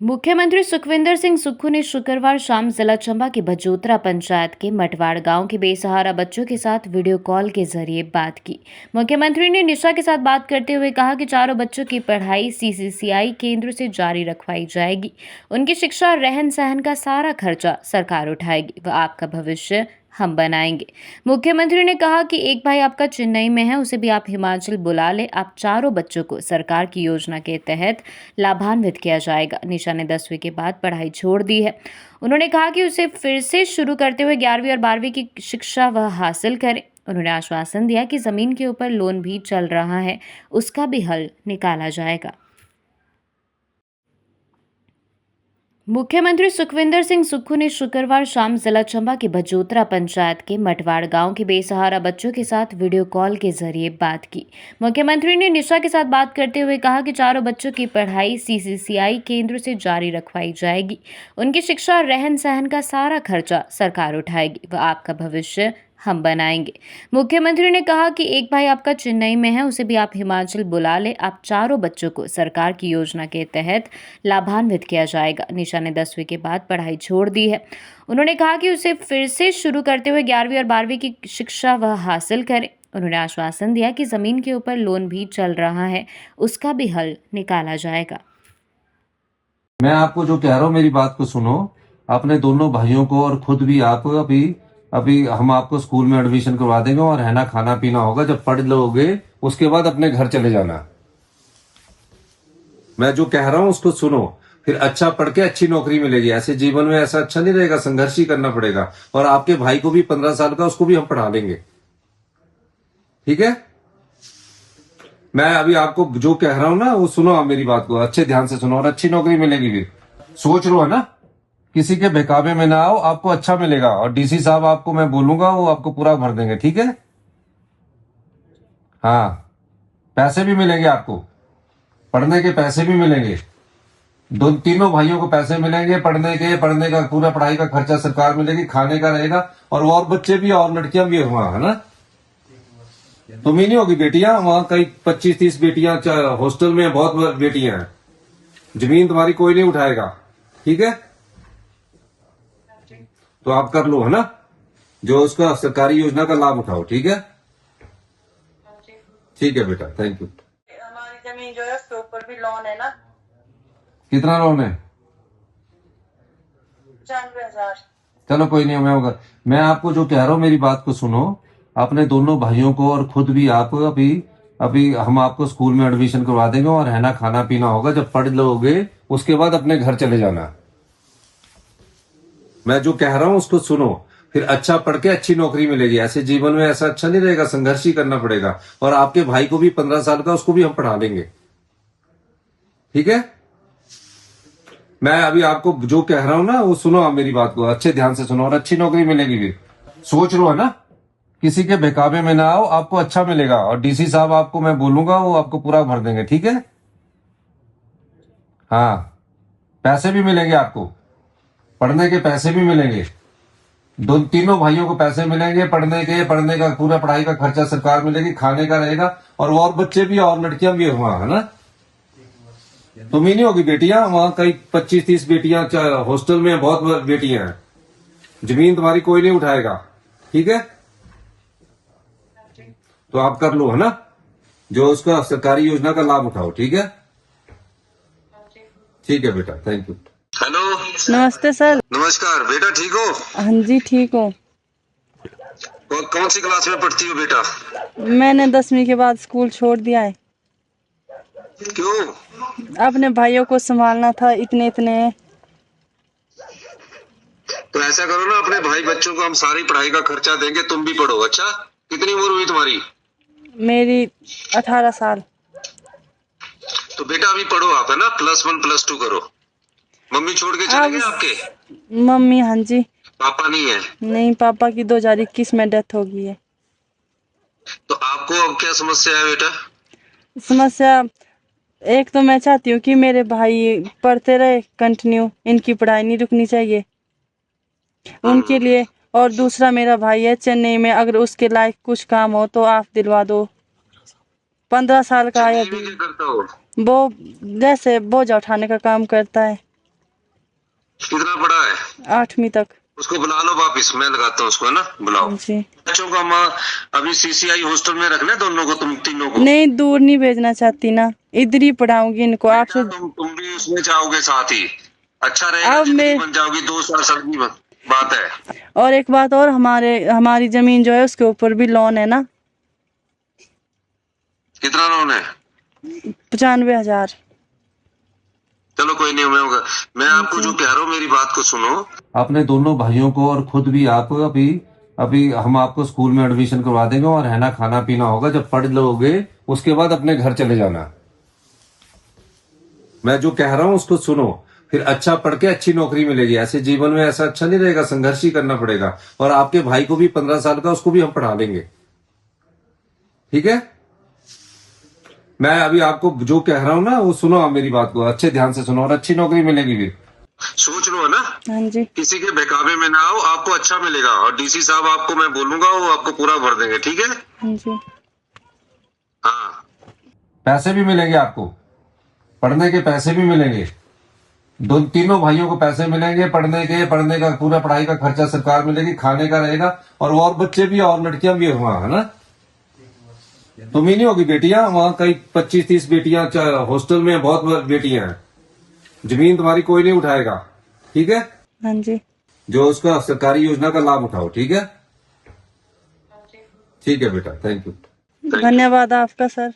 मुख्यमंत्री सुखविंदर सिंह सुक्खू ने शुक्रवार शाम जिला चंबा की भजोतरा पंचायत के मटवाड़ गांव के बेसहारा बच्चों के साथ वीडियो कॉल के जरिए बात की। मुख्यमंत्री ने निशा के साथ बात करते हुए कहा कि चारों बच्चों की पढ़ाई सीसीसीआई केंद्र से जारी रखवाई जाएगी। उनकी शिक्षा रहन सहन का सारा खर्चा सरकार उठाएगी व आपका भविष्य हम बनाएंगे। मुख्यमंत्री ने कहा कि एक भाई आपका चेन्नई में है, उसे भी आप हिमाचल बुला ले। आप चारों बच्चों को सरकार की योजना के तहत लाभान्वित किया जाएगा। निशा ने 10वीं के बाद पढ़ाई छोड़ दी है। उन्होंने कहा कि उसे फिर से शुरू करते हुए 11वीं और 12वीं की शिक्षा वह हासिल करे। उन्होंने आश्वासन दिया कि जमीन के ऊपर लोन भी चल रहा है, उसका भी हल निकाला जाएगा। मुख्यमंत्री सुखविंदर सिंह सुक्खू ने शुक्रवार शाम जिला चंबा की भजोतरा पंचायत के मटवाड़ गांव के बेसहारा बच्चों के साथ वीडियो कॉल के जरिए बात की। मुख्यमंत्री ने निशा के साथ बात करते हुए कहा कि चारों बच्चों की पढ़ाई सीसीसीआई केंद्र से जारी रखवाई जाएगी। उनकी शिक्षा रहन सहन का सारा खर्चा सरकार उठाएगी व आपका भविष्य हम बनाएंगे। मुख्यमंत्री ने कहा कि एक भाई आपका चेन्नई में है, उसे भी आप हिमाचल बुला ले। आप चारों बच्चों को सरकार की योजना के तहत लाभान्वित किया जाएगा। निशा ने 10वीं के बाद पढ़ाई छोड़ दी है। उन्होंने कहा कि उसे फिर से शुरू करते हुए 11वीं और 12वीं की शिक्षा वह हासिल करे। उन्होंने आश्वासन दिया कि जमीन के ऊपर लोन भी चल रहा है, उसका भी हल निकाला जाएगा। मैं आपको जो कह रहा हूँ मेरी बात को सुनो। अपने दोनों भाइयों को और खुद भी आप अभी हम आपको स्कूल में एडमिशन करवा देंगे और रहना खाना पीना होगा। जब पढ़ लोगे उसके बाद अपने घर चले जाना। मैं जो कह रहा हूँ उसको सुनो, फिर अच्छा पढ़ के अच्छी नौकरी मिलेगी। ऐसे जीवन में ऐसा अच्छा नहीं रहेगा, संघर्ष ही करना पड़ेगा। और आपके भाई को भी 15 साल का, उसको भी हम पढ़ा लेंगे, ठीक है। मैं अभी आपको जो कह रहा हूँ ना वो सुनो, आप मेरी बात को अच्छे ध्यान से सुनो और अच्छी नौकरी मिलेगी। फिर सोच लो है ना, किसी के बहकावे में ना आओ, आपको अच्छा मिलेगा। और डीसी साहब आपको मैं बोलूंगा, वो आपको पूरा भर देंगे, ठीक है। हाँ, पैसे भी मिलेंगे आपको, पढ़ने के पैसे भी मिलेंगे। तीनों भाइयों को पैसे मिलेंगे पढ़ने का पूरा पढ़ाई का खर्चा सरकार मिलेगी, खाने का रहेगा। और बच्चे भी और लड़कियां भी वहां, है ना। तुम ही नहीं होगी बेटियां, वहां कई 25-30 बेटियां हॉस्टल में बहुत बेटियां हैं। जमीन तुम्हारी कोई नहीं उठाएगा, ठीक है। तो आप कर लो, है ना, जो उसका सरकारी योजना का लाभ उठाओ, ठीक है। ठीक है बेटा, थैंक यू। हमारी जमीन जो है उसके ऊपर भी लोन है ना। कितना लोन है? 95,000। चलो कोई नहीं, मैं होगा। मैं आपको जो कह रहा हूँ मेरी बात को सुनो। अपने दोनों भाइयों को और खुद भी आप अभी हम आपको स्कूल में एडमिशन करवा देंगे और रहना खाना पीना होगा। जब पढ़ लोगे उसके बाद अपने घर चले जाना। मैं जो कह रहा हूँ उसको सुनो, फिर अच्छा पढ़ के अच्छी नौकरी मिलेगी। ऐसे जीवन में ऐसा अच्छा नहीं रहेगा, संघर्ष ही करना पड़ेगा। और आपके भाई को भी 15 साल का, उसको भी हम पढ़ा लेंगे, ठीक है। मैं अभी आपको जो कह रहा हूँ ना वो सुनो, आप मेरी बात को अच्छे ध्यान से सुनो और अच्छी नौकरी मिलेगी। फिर सोच लो है ना, किसी के बहकावे में ना आओ, आपको अच्छा मिलेगा। और डीसी साहब आपको मैं बोलूंगा, वो आपको पूरा भर देंगे, ठीक है। हाँ, पैसे भी मिलेंगे आपको, पढ़ने के पैसे भी मिलेंगे। तीनों भाइयों को पैसे मिलेंगे पढ़ने का पूरा पढ़ाई का खर्चा सरकार मिलेगी, खाने का रहेगा। और बच्चे भी और लड़कियां भी वहां, है ना। तुम ही नहीं होगी बेटियां, वहां कई 25-30 बेटियां हॉस्टल में बहुत बेटियां हैं। जमीन तुम्हारी कोई नहीं उठाएगा, ठीक है। तो आप कर लो, है ना, जो उसका सरकारी योजना का लाभ उठाओ, ठीक है। ठीक है बेटा, थैंक यू। हेलो, नमस्ते सर। नमस्कार बेटा, ठीक हो? हाँ जी ठीक हूँ। कौन सी क्लास में पढ़ती हो बेटा? मैंने 10वीं के बाद स्कूल छोड़ दिया है। क्यों? अपने भाइयों को संभालना था, इतने तो ऐसा करो ना, अपने भाई बच्चों को हम सारी पढ़ाई का खर्चा देंगे, तुम भी पढ़ो। अच्छा, कितनी उम्र हुई तुम्हारी? मेरी 18 साल। तो बेटा अभी पढ़ो आप, है ना, +1 +2 करो। मम्मी छोड़ के चले गए आपके? मम्मी, हाँ जी। पापा नहीं है? नहीं, पापा की 2021 में डेथ हो गई है। तो आपको अब क्या समस्या है बेटा? समस्या एक तो मैं चाहती हूँ कि मेरे भाई पढ़ते रहे कंटिन्यू, इनकी पढ़ाई नहीं रुकनी चाहिए उनके लिए। और दूसरा, मेरा भाई है चेन्नई में, अगर उसके लायक कुछ काम हो तो आप दिलवा दो। 15 साल का है अभी। क्या करता हो? वो जैसे बोझा उठाने का काम करता है। कितना पढ़ा है? 8वीं तक। उसको बुला लो वापिस, मैं लगाता हूँ उसको, है ना, बुलाओ। जी। बच्चों को हम अभी सीसीआई हॉस्टल में रखना है, दोनों को, तुम तीनों को। नहीं, दूर नहीं भेजना चाहती ना, इधर ही पढ़ाऊंगी इनको। आपसे तुम भी उसमें जाओगे साथ ही, अच्छा रहेगा, अब जिंदगी मैं बन जाओगी, 2 साल की बात है। और एक बात और, हमारी जमीन जो है उसके ऊपर भी लोन है ना। कितना लोन है? 95,000। चलो कोई नहीं, मैं आपको जो कह रहा हूँ, मेरी बात को सुनो। अपने दोनों भाइयों को और खुद भी आप अभी अभी हम आपको स्कूल में एडमिशन करवा देंगे और रहना खाना पीना होगा। जब पढ़ लोगे उसके बाद अपने घर चले जाना। मैं जो कह रहा हूँ उसको सुनो, फिर अच्छा पढ़ के अच्छी नौकरी मिलेगी। ऐसे जीवन में ऐसा अच्छा नहीं रहेगा, संघर्ष ही करना पड़ेगा। और आपके भाई को भी 15 साल का, उसको भी हम पढ़ा लेंगे, ठीक है। मैं अभी आपको जो कह रहा हूँ ना वो सुनो, आप मेरी बात को अच्छे ध्यान से सुनो और अच्छी नौकरी मिलेगी फिर। सोच लो, है ना। हाँ जी। किसी के बहकावे में ना आओ, आपको अच्छा मिलेगा। और डीसी साहब आपको मैं बोलूंगा, वो आपको पूरा भर देंगे, ठीक है। हाँ जी। हाँ, पैसे भी मिलेंगे आपको, पढ़ने के पैसे भी मिलेंगे। तीनों भाइयों को पैसे मिलेंगे पढ़ने का पूरा पढ़ाई का खर्चा सरकार मिलेगी, खाने का रहेगा। और बच्चे भी और लड़कियां भी वहां, है ना। तुम ही नहीं होगी बेटियां, वहां कई 25-30 बेटियां हॉस्टल में बहुत बेटियां हैं। जमीन तुम्हारी कोई नहीं उठाएगा, ठीक है। हाँ जी। जो उसका सरकारी योजना का लाभ उठाओ, ठीक है। ठीक है बेटा, थैंक यू। धन्यवाद आपका सर।